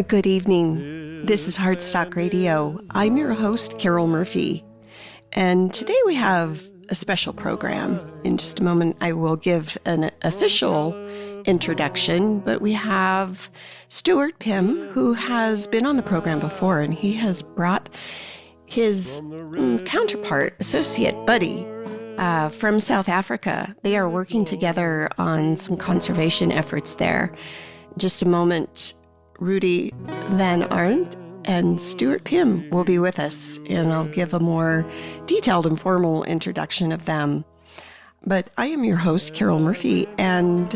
Good evening. This is Heartstock Radio. I'm your host, Carol Murphy. And today we have a special program. In just a moment, I will give an official introduction, but we have Stuart Pimm, who has been on the program before, and he has brought his counterpart, associate buddy, from South Africa. They are working together on some conservation efforts there. In just a moment, Rudi van Aarde and Stuart Pimm will be with us, and I'll give a more detailed and formal introduction of them. But I am your host, Carol Murphy, and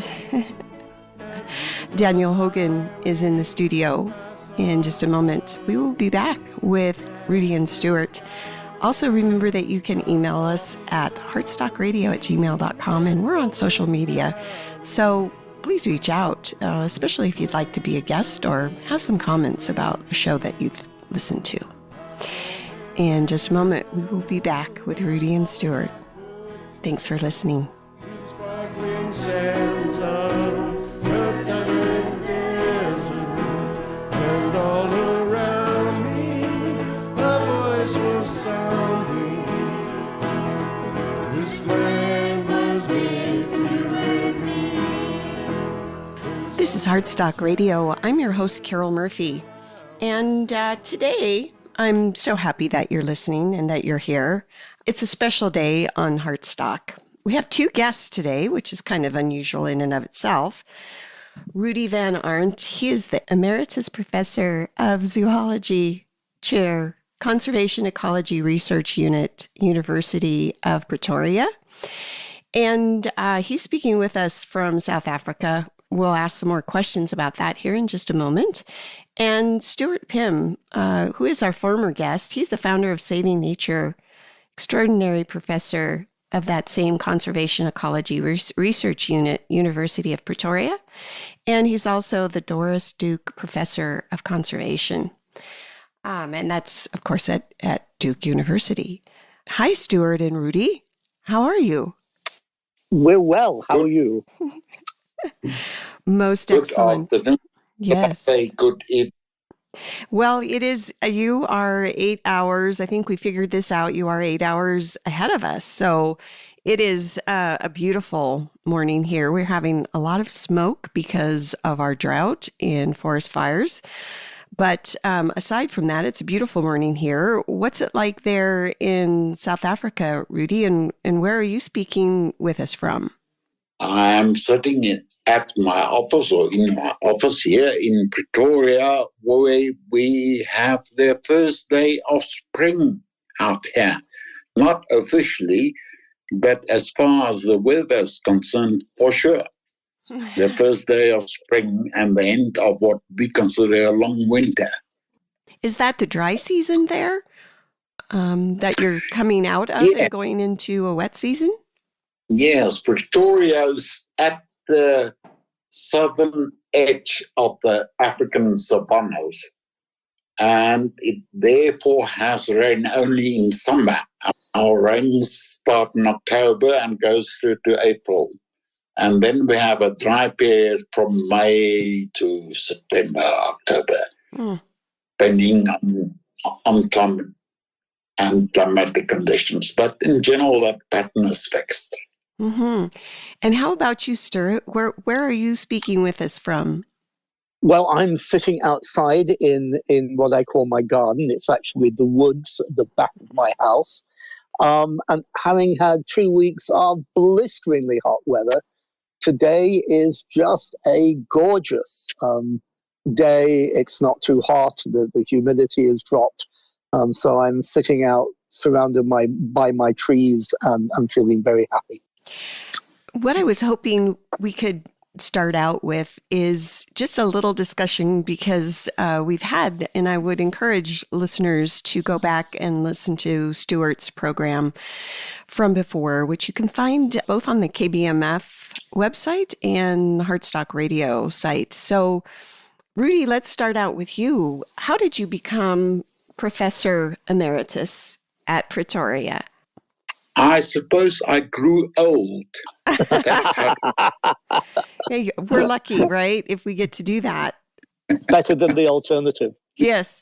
Daniel Hogan is in the studio. In just a moment, we will be back with Rudi and Stuart. Also, remember that you can email us at heartstockradio@gmail.com, and we're on social media. So please reach out, especially if you'd like to be a guest or have some comments about a show that you've listened to. In just a moment, we will be back with Rudi and Stuart. Thanks for listening. This is Heartstock Radio. I'm your host, Carol Murphy. And today, I'm so happy that you're listening and that you're here. It's a special day on Heartstock. We have two guests today, which is kind of unusual in and of itself. Rudi van Aarde, he is the Emeritus Professor of Zoology Chair, Conservation Ecology Research Unit, University of Pretoria. And he's speaking with us from South Africa. We'll ask some more questions about that here in just a moment. And Stuart Pimm, who is our former guest, he's the founder of Saving Nature, extraordinary professor of that same Conservation Ecology Research Unit, University of Pretoria. And he's also the Doris Duke Professor of Conservation. And that's, of course, at Duke University. Hi, Stuart and Rudi. How are you? We're well. How are you? Most good excellent. Afternoon. Yes. Good evening. Well, it is, you are 8 hours. I think we figured this out. You are 8 hours ahead of us. So it is a beautiful morning here. We're having a lot of smoke because of our drought and forest fires. But aside from that, it's a beautiful morning here. What's it like there in South Africa, Rudi? And where are you speaking with us from? I am sitting at my office, or in my office here in Pretoria, where we have the first day of spring out here. Not officially, but as far as the weather is concerned, for sure. The first day of spring and the end of what we consider a long winter. Is that the dry season there that you're coming out of and going into a wet season? Yes, Pretoria is at the southern edge of the African savannas, and it therefore has rain only in summer. Our rains start in October and goes through to April. And then we have a dry period from May to September, October, depending on climate and climatic conditions. But in general, that pattern is fixed. Mm-hmm. And how about you, Stuart? Where are you speaking with us from? Well, I'm sitting outside in what I call my garden. It's actually the woods at the back of my house. And having had 2 weeks of blisteringly hot weather, today is just a gorgeous day. It's not too hot. The humidity has dropped. So I'm sitting out surrounded by my trees, and I'm feeling very happy. What I was hoping we could start out with is just a little discussion, because we've had, and I would encourage listeners to go back and listen to Stuart's program from before, which you can find both on the KBMF website and Heartstock Radio site. So, Rudi, let's start out with you. How did you become Professor Emeritus at Pretoria? I suppose I grew old. That's how... Hey, we're lucky, right? If we get to do that. Better than the alternative. Yes.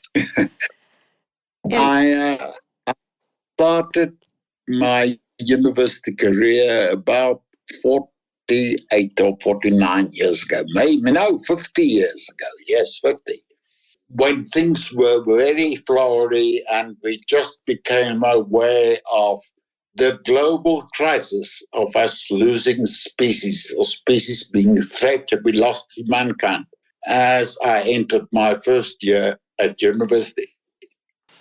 I started my university career about 48 or 49 years ago. Maybe, no, 50 years ago. Yes, 50. When things were very flowery and we just became aware of the global crisis of us losing species or species being a threat to be lost to mankind as I entered my first year at university.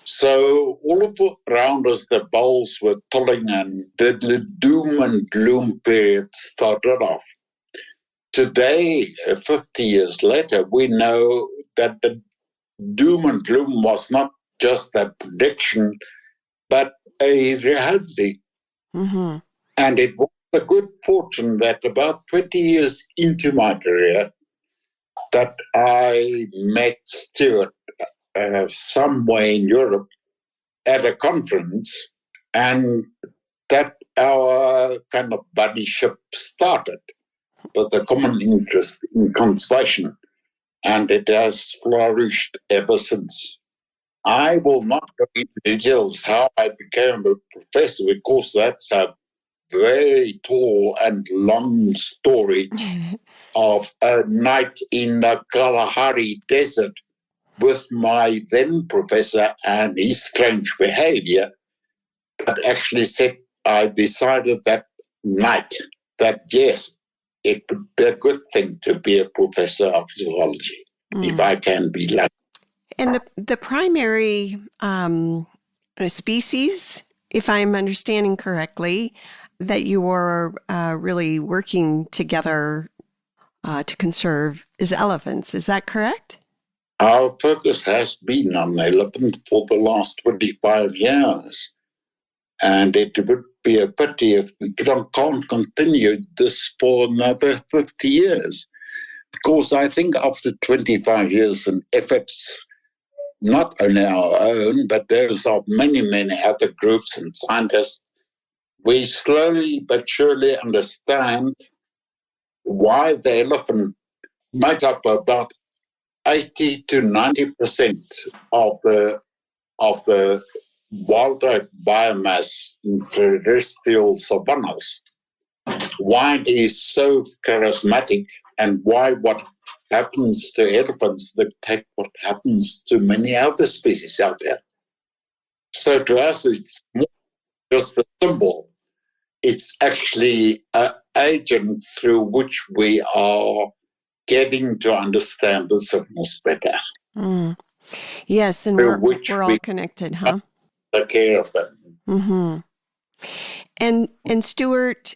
So all of around us, the bells were tolling and the doom and gloom period started off. Today, 50 years later, we know that the doom and gloom was not just a prediction, but a reality. Mm-hmm. And it was a good fortune that about 20 years into my career that I met Stuart somewhere in Europe at a conference, and that our kind of buddyship started with a common interest in conservation, and it has flourished ever since. I will not go into details how I became a professor, because that's a very tall and long story of a night in the Kalahari Desert with my then professor and his strange behavior that actually said I decided that night that, yes, it would be a good thing to be a professor of zoology, if I can be lucky. And the primary species, if I'm understanding correctly, that you are really working together to conserve is elephants. Is that correct? Our focus has been on elephant for the last 25 years. And it would be a pity if we can't continue this for another 50 years. Because I think after 25 years and efforts, not only our own, but those of many, many other groups and scientists, we slowly but surely understand why the elephant makes up about 80 to 90% of the wildlife biomass in terrestrial savannas. Why it is so charismatic, and why what happens to elephants dictate what happens to many other species out there. So to us, it's more just a symbol. It's actually an agent through which we are getting to understand the signals better. Mm. Yes, and we're all connected, huh? Take care of them. Mm-hmm. And Stuart,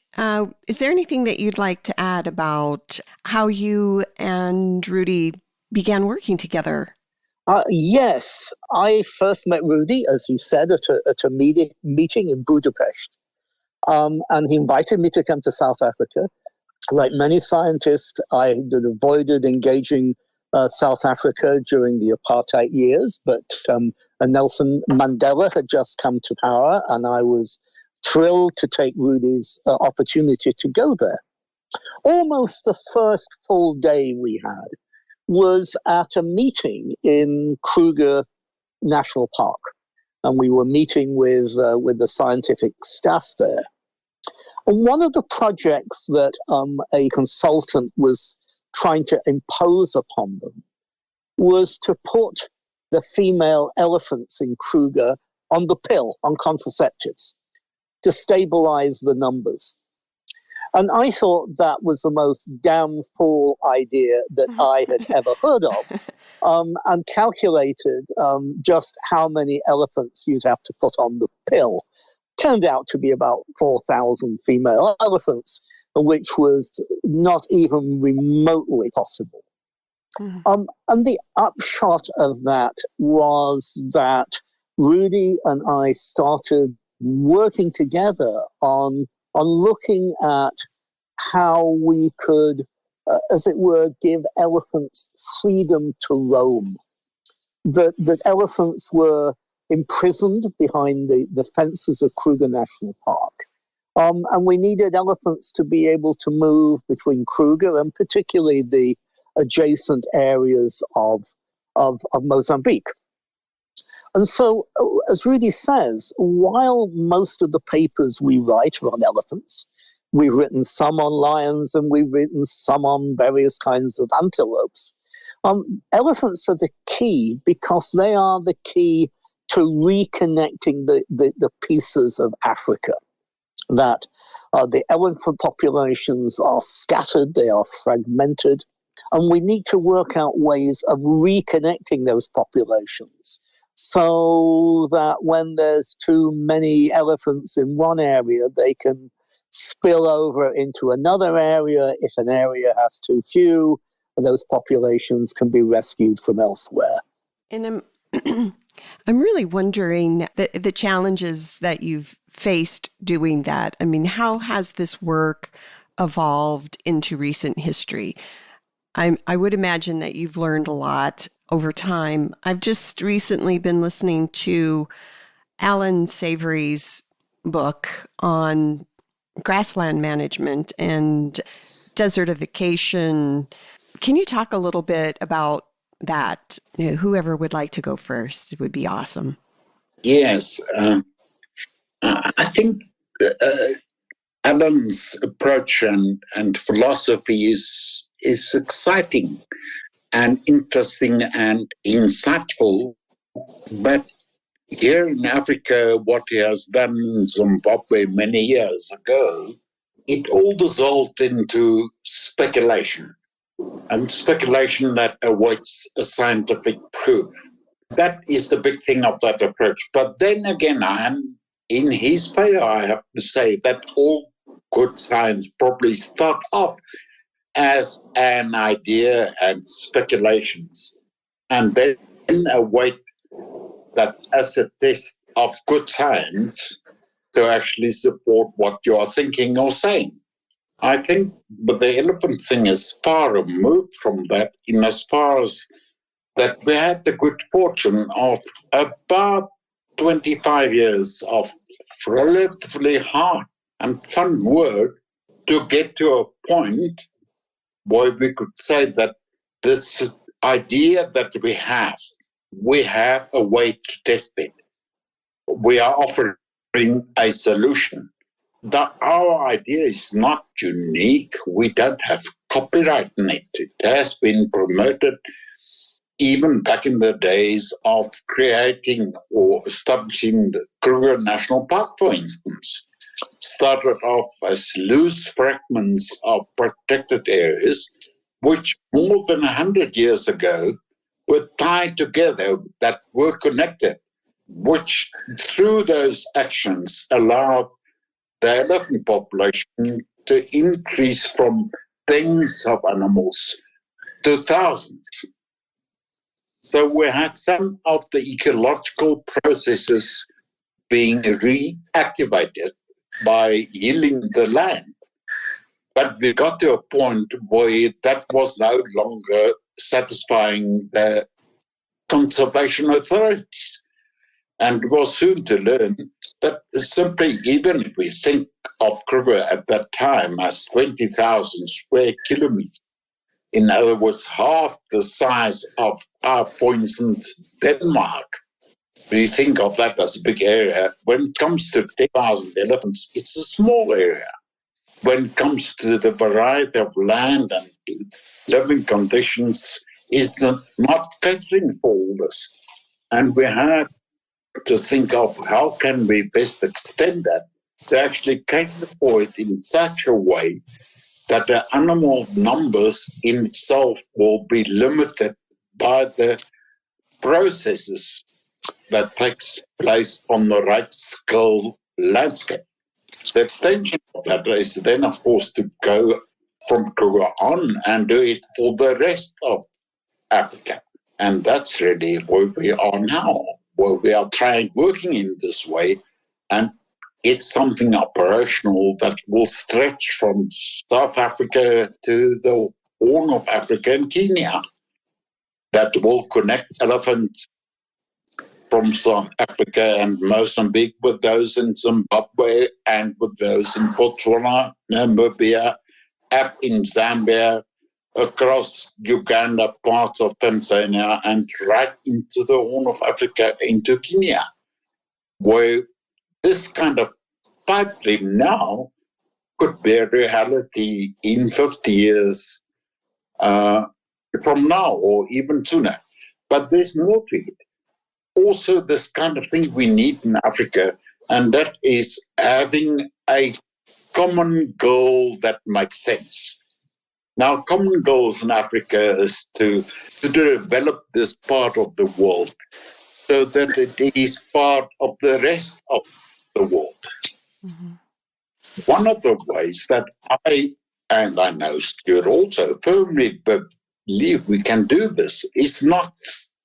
is there anything that you'd like to add about how you and Rudi began working together? Yes, I first met Rudi, as he said, at a meeting in Budapest. And he invited me to come to South Africa. Like many scientists, I had avoided engaging South Africa during the apartheid years, but Nelson Mandela had just come to power, and I was thrilled to take Rudi's opportunity to go there. Almost the first full day we had was at a meeting in Kruger National Park, and we were meeting with the scientific staff there. And one of the projects that a consultant was trying to impose upon them was to put the female elephants in Kruger on the pill, on contraceptives, to stabilize the numbers. And I thought that was the most damn fool idea that I had ever heard of, and calculated just how many elephants you'd have to put on the pill. Turned out to be about 4,000 female elephants, which was not even remotely possible. Mm-hmm. And the upshot of that was that Rudi and I started working together on looking at how we could, as it were, give elephants freedom to roam. That elephants were imprisoned behind the fences of Kruger National Park. And we needed elephants to be able to move between Kruger and particularly the adjacent areas of Mozambique. And so, as Rudi says, while most of the papers we write are on elephants, we've written some on lions and we've written some on various kinds of antelopes. Elephants are the key because they are the key to reconnecting the pieces of Africa. That the elephant populations are scattered, they are fragmented, and we need to work out ways of reconnecting those populations so that when there's too many elephants in one area, they can spill over into another area. If an area has too few, those populations can be rescued from elsewhere. And I'm really wondering the challenges that you've faced doing that. I mean, how has this work evolved into recent history? I would imagine that you've learned a lot over time. I've just recently been listening to Alan Savory's book on grassland management and desertification. Can you talk a little bit about that? Whoever would like to go first, it would be awesome. Yes. I think Alan's approach and philosophy is exciting and interesting and insightful. But here in Africa, what he has done in Zimbabwe many years ago, it all dissolved into speculation, and speculation that awaits a scientific proof. That is the big thing of that approach. But then again, in his favor, I have to say that all good science probably start off as an idea and speculations, and then await that as a test of good science to actually support what you are thinking or saying. I think but the elephant thing is far removed from that, in as far as that we had the good fortune of about 25 years of relatively hard and fun work to get to a point where we could say that this idea that we have a way to test it. We are offering a solution. That our idea is not unique. We don't have copyright in it. It has been promoted even back in the days of creating or establishing the Kruger National Park, for instance. Started off as loose fragments of protected areas, which more than 100 years ago were tied together, that were connected, which through those actions allowed the elephant population to increase from tens of animals to thousands. So we had some of the ecological processes being reactivated by healing the land. But we got to a point where that was no longer satisfying the conservation authorities. And was soon to learn that simply, even if we think of Kruger at that time as 20,000 square kilometers, in other words, half the size of, for instance, Denmark, we think of that as a big area. When it comes to 10,000 elephants, it's a small area. When it comes to the variety of land and living conditions, it's not catering for all this. And we had to think of how can we best extend that to actually cater for it in such a way that the animal numbers in itself will be limited by the processes that takes place on the right scale landscape. The extension of that is then, of course, to go from Kruger on and do it for the rest of Africa. And that's really where we are now, where we are working in this way, and it's something operational that will stretch from South Africa to the Horn of Africa and Kenya, that will connect elephants from South Africa and Mozambique with those in Zimbabwe and with those in Botswana, Namibia, up in Zambia, across Uganda, parts of Tanzania, and right into the Horn of Africa, into Kenya, where this kind of pipeline now could be a reality in 50 years from now, or even sooner. But there's more to it. Also, this kind of thing we need in Africa, and that is having a common goal that makes sense. Now, common goals in Africa is to develop this part of the world so that it is part of the rest of the world. Mm-hmm. One of the ways that I know Stuart also firmly believe we can do this is not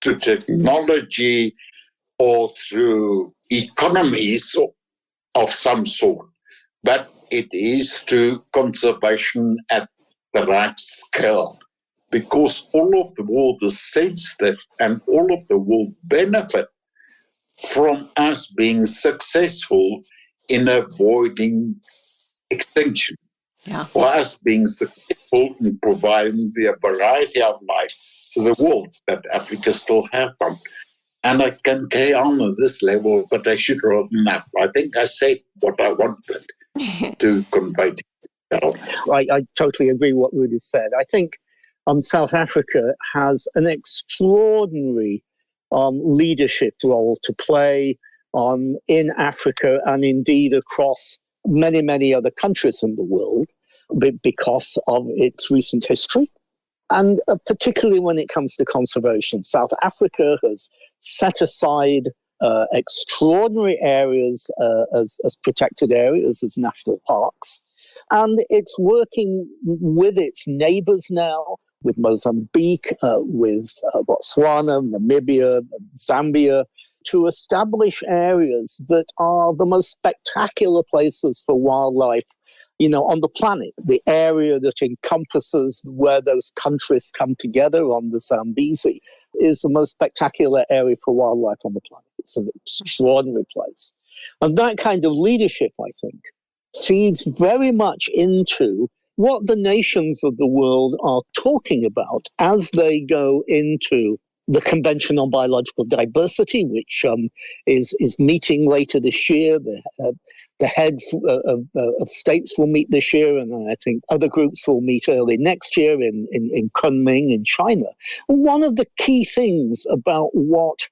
through technology or through economies of some sort, but it is through conservation at the right scale, because all of the world is sensitive and all of the world benefit from us being successful in avoiding extinction, for us being successful in providing the variety of life to the world that Africa still has from. And I can carry on at this level, but I should round up. I think I said what I wanted to convey to you. I totally agree with what Rudi said. I think South Africa has an extraordinary leadership role to play in Africa and indeed across many, many other countries in the world because of its recent history. And particularly when it comes to conservation, South Africa has set aside extraordinary areas as protected areas, as national parks. And it's working with its neighbors now, with Mozambique, with Botswana, Namibia, Zambia, to establish areas that are the most spectacular places for wildlife, on the planet. The area that encompasses where those countries come together on the Zambezi is the most spectacular area for wildlife on the planet. It's an extraordinary place. And that kind of leadership, I think, feeds very much into what the nations of the world are talking about as they go into the Convention on Biological Diversity, which is meeting later this year. The heads of states will meet this year, and I think other groups will meet early next year in Kunming in China. One of the key things about what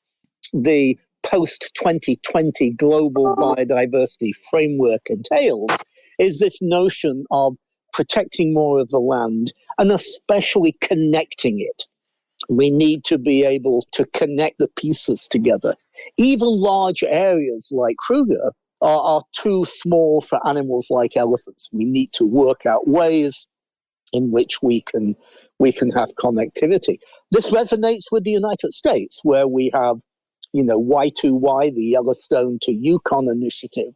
the post-2020 global biodiversity framework entails is this notion of protecting more of the land and especially connecting it. We need to be able to connect the pieces together. Even large areas like Kruger are too small for animals like elephants. We need to work out ways in which we can have connectivity. This resonates with the United States, where we have, Y2Y, the Yellowstone to Yukon initiative,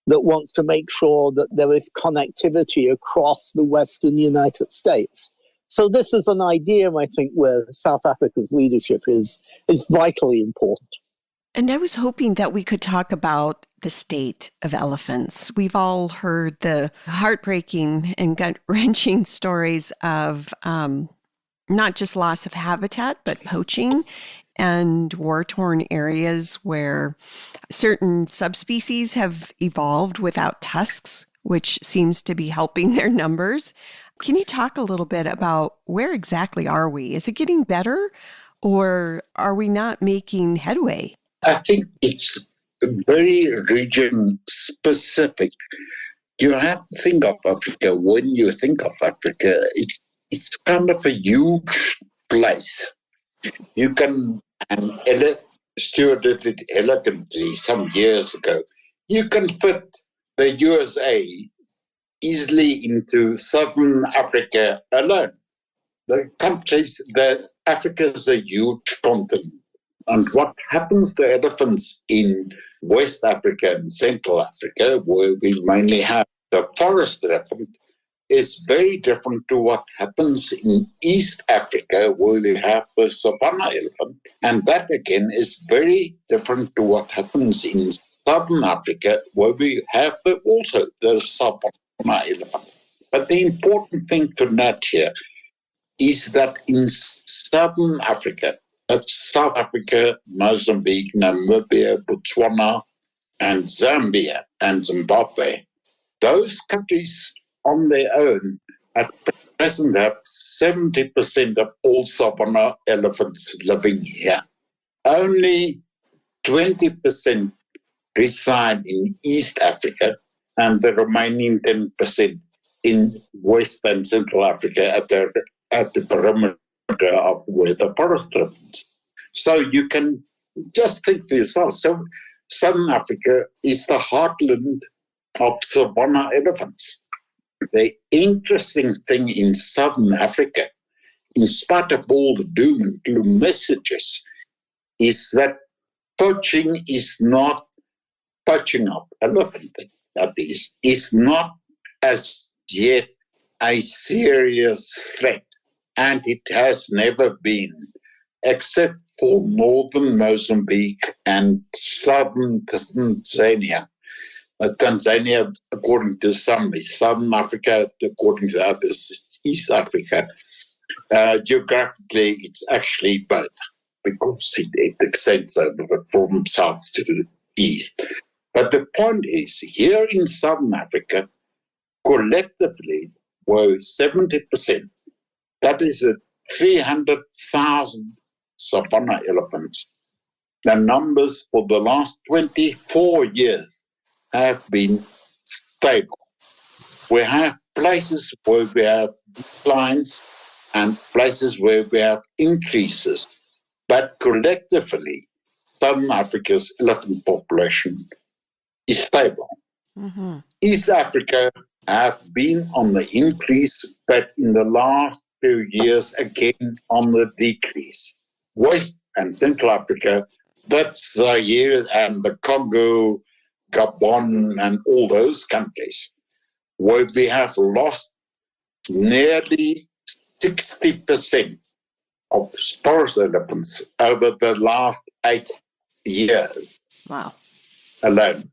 that wants to make sure that there is connectivity across the Western United States. So this is an idea, I think, where South Africa's leadership is vitally important. And I was hoping that we could talk about the state of elephants. We've all heard the heartbreaking and gut-wrenching stories of not just loss of habitat, but poaching and war-torn areas where certain subspecies have evolved without tusks, which seems to be helping their numbers. Can you talk a little bit about where exactly are we? Is it getting better, or are we not making headway? I think it's very region-specific. You have to think of Africa. When you think of Africa, it's kind of a huge place. You can, and Stuart did it elegantly some years ago, you can fit the USA easily into Southern Africa alone. Africa is a huge continent. And what happens to elephants in West Africa and Central Africa, where we mainly have the forest elephant, is very different to what happens in East Africa, where we have the savanna elephant. And that, again, is very different to what happens in Southern Africa, where we have also the savanna elephant. But the important thing to note here, is that in Southern Africa, that's South Africa, Mozambique, Namibia, Botswana, and Zambia and Zimbabwe, those countries on their own at present have 70% of all savanna elephants living here. Only 20% reside in East Africa, and the remaining 10% in West and Central Africa at the perimeter of where the forest happens. So you can just think for yourself. So Southern Africa is the heartland of savanna elephants. The interesting thing in Southern Africa, in spite of all the doom and gloom messages, is that poaching is not poaching up elephant. That is not as yet a serious threat, and it has never been, except for northern Mozambique and southern Tanzania. Tanzania, according to some, is Southern Africa, according to others, East Africa. Geographically, it's actually both, because it extends over from south to east. But the point is, here in Southern Africa, collectively, were 70%. That is 300,000 savanna elephants. The numbers for the last 24 years have been stable. We have places where we have declines and places where we have increases. But collectively, Southern Africa's elephant population is stable. Mm-hmm. East Africa have been on the increase, but in the last few years, again on the decrease. West and Central Africa, that's Zaire and the Congo, Gabon, and all those countries, where we have lost nearly 60% of forest elephants over the last 8 years. Wow. Alone.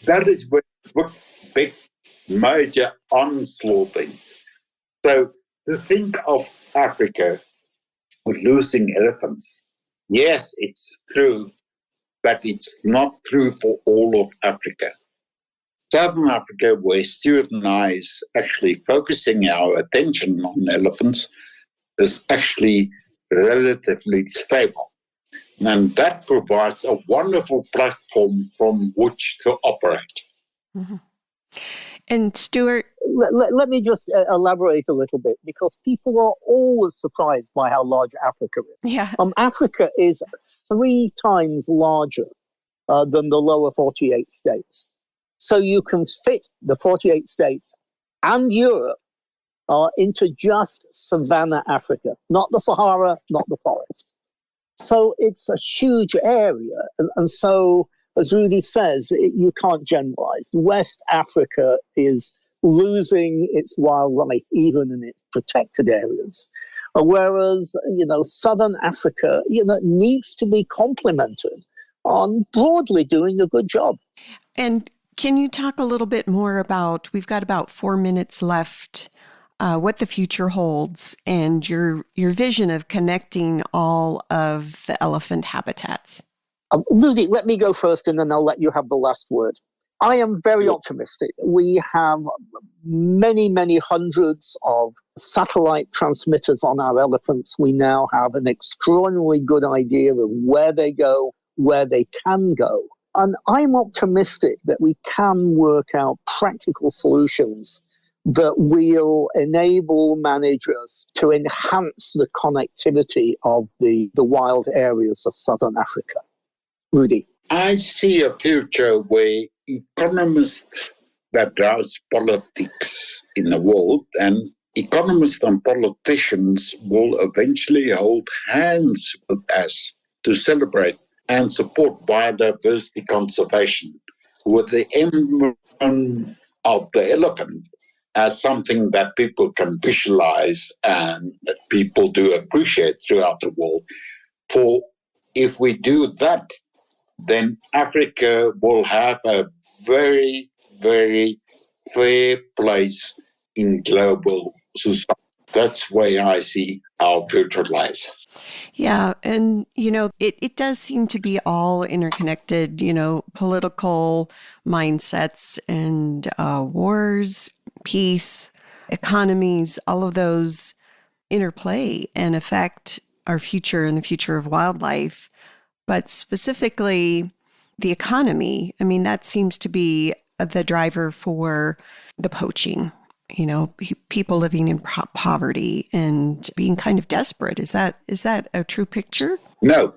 That is where the big major onslaught is. So to think of Africa losing elephants, yes, it's true, but it's not true for all of Africa. Southern Africa, where Stuart and I is actually focusing our attention on elephants, is actually relatively stable. And that provides a wonderful platform from which to operate. Mm-hmm. And Stuart? Let me just elaborate a little bit, because people are always surprised by how large Africa is. Yeah. Africa is 3 times larger than the lower 48 states. So you can fit the 48 states and Europe into just savanna Africa, not the Sahara, not the forest. So it's a huge area. And so, as Rudi says, you can't generalize. West Africa is losing its wildlife, even in its protected areas. Whereas, Southern Africa, needs to be complemented on broadly doing a good job. And can you talk a little bit more about, we've got about 4 minutes left, what the future holds and your vision of connecting all of the elephant habitats? Rudi, let me go first and then I'll let you have the last word. I am very optimistic. We have many, many hundreds of satellite transmitters on our elephants. We now have an extraordinarily good idea of where they go, where they can go. And I'm optimistic that we can work out practical solutions that will enable managers to enhance the connectivity of the wild areas of Southern Africa. Rudi? I see a future where economists that drives politics in the world, and economists and politicians will eventually hold hands with us to celebrate and support biodiversity conservation, with the emblem of the elephant as something that people can visualize and that people do appreciate throughout the world. For if we do that, then Africa will have a very, very fair place in global society. That's where I see our future lies. Yeah. And, it does seem to be all interconnected, political mindsets and wars, peace, economies, all of those interplay and affect our future and the future of wildlife. But specifically, the economy, that seems to be the driver for the poaching. People living in poverty and being kind of desperate. Is that a true picture? No.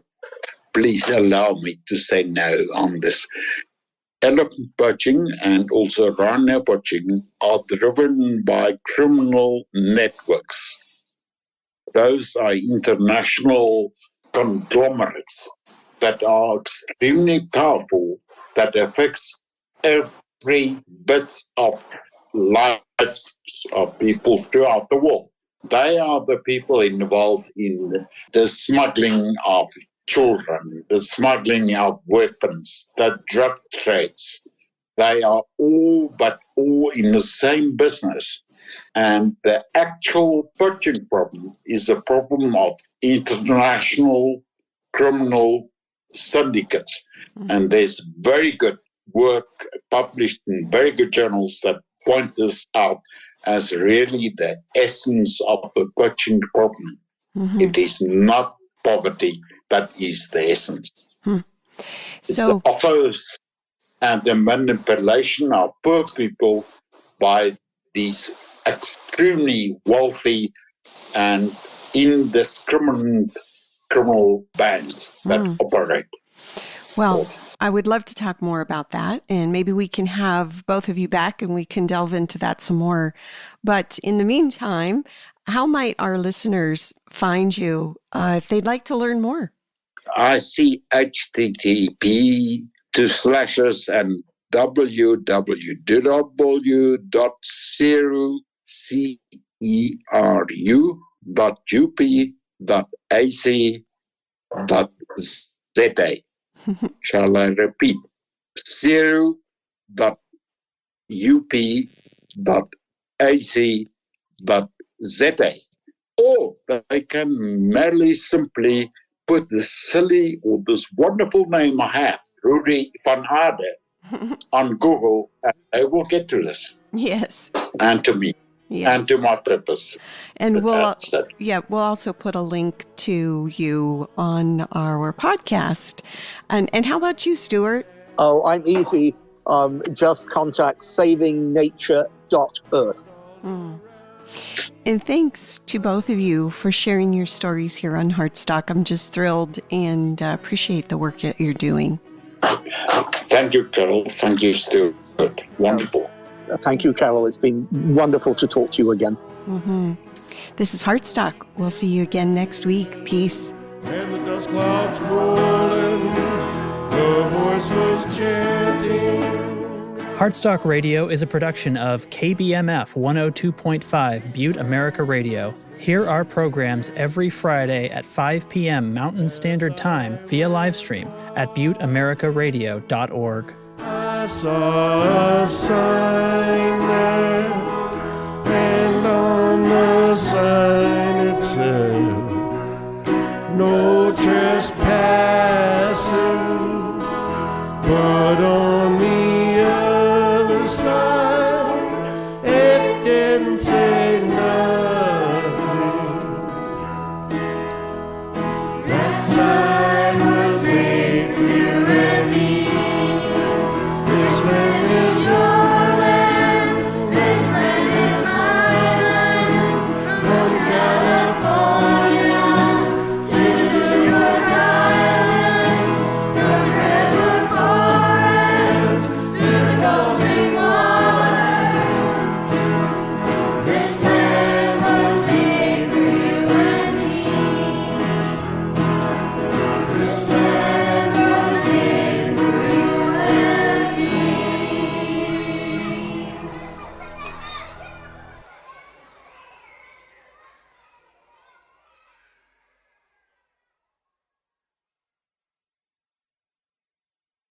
Please allow me to say no on this. Elephant poaching and also rhino poaching are driven by criminal networks. Those are international conglomerates that are extremely powerful, that affects every bit of lives of people throughout the world. They are the people involved in the smuggling of children, the smuggling of weapons, the drug trades. They are all in the same business. And the actual poaching problem is a problem of international criminal syndicates. Mm-hmm. And there's very good work published in very good journals that point this out as really the essence of the poaching problem. Mm-hmm. It is not poverty that is the essence. It's the offers and the manipulation of poor people by these extremely wealthy and indiscriminate criminal bands that operate. Well, I would love to talk more about that, and maybe we can have both of you back and we can delve into that some more. But in the meantime, how might our listeners find you if they'd like to learn more? I see http and www.ceru.up.ac.za. Shall I repeat? ceru.up.ac.za. Or they can merely simply put this silly or this wonderful name I have, Rudi van Aarde, on Google, and they will get to this. Yes. And to me. Yes. And to my purpose. And we'll also put a link to you on our podcast. And how about you, Stuart? Oh, I'm easy. Just contact savingnature.earth. And thanks to both of you for sharing your stories here on Heartstock. I'm just thrilled and appreciate the work that you're doing. Thank you, Carol. Thank you, Stuart. Wonderful. Thank you, Carol. It's been wonderful to talk to you again. Mm-hmm. This is Heartstock. We'll see you again next week. Peace. And the dust clouds rolling, the voices chanting. Heartstock Radio is a production of KBMF 102.5 Butte America Radio. Hear our programs every Friday at 5 p.m. Mountain Standard Time via livestream at butteamericaradio.org. I saw a sign there.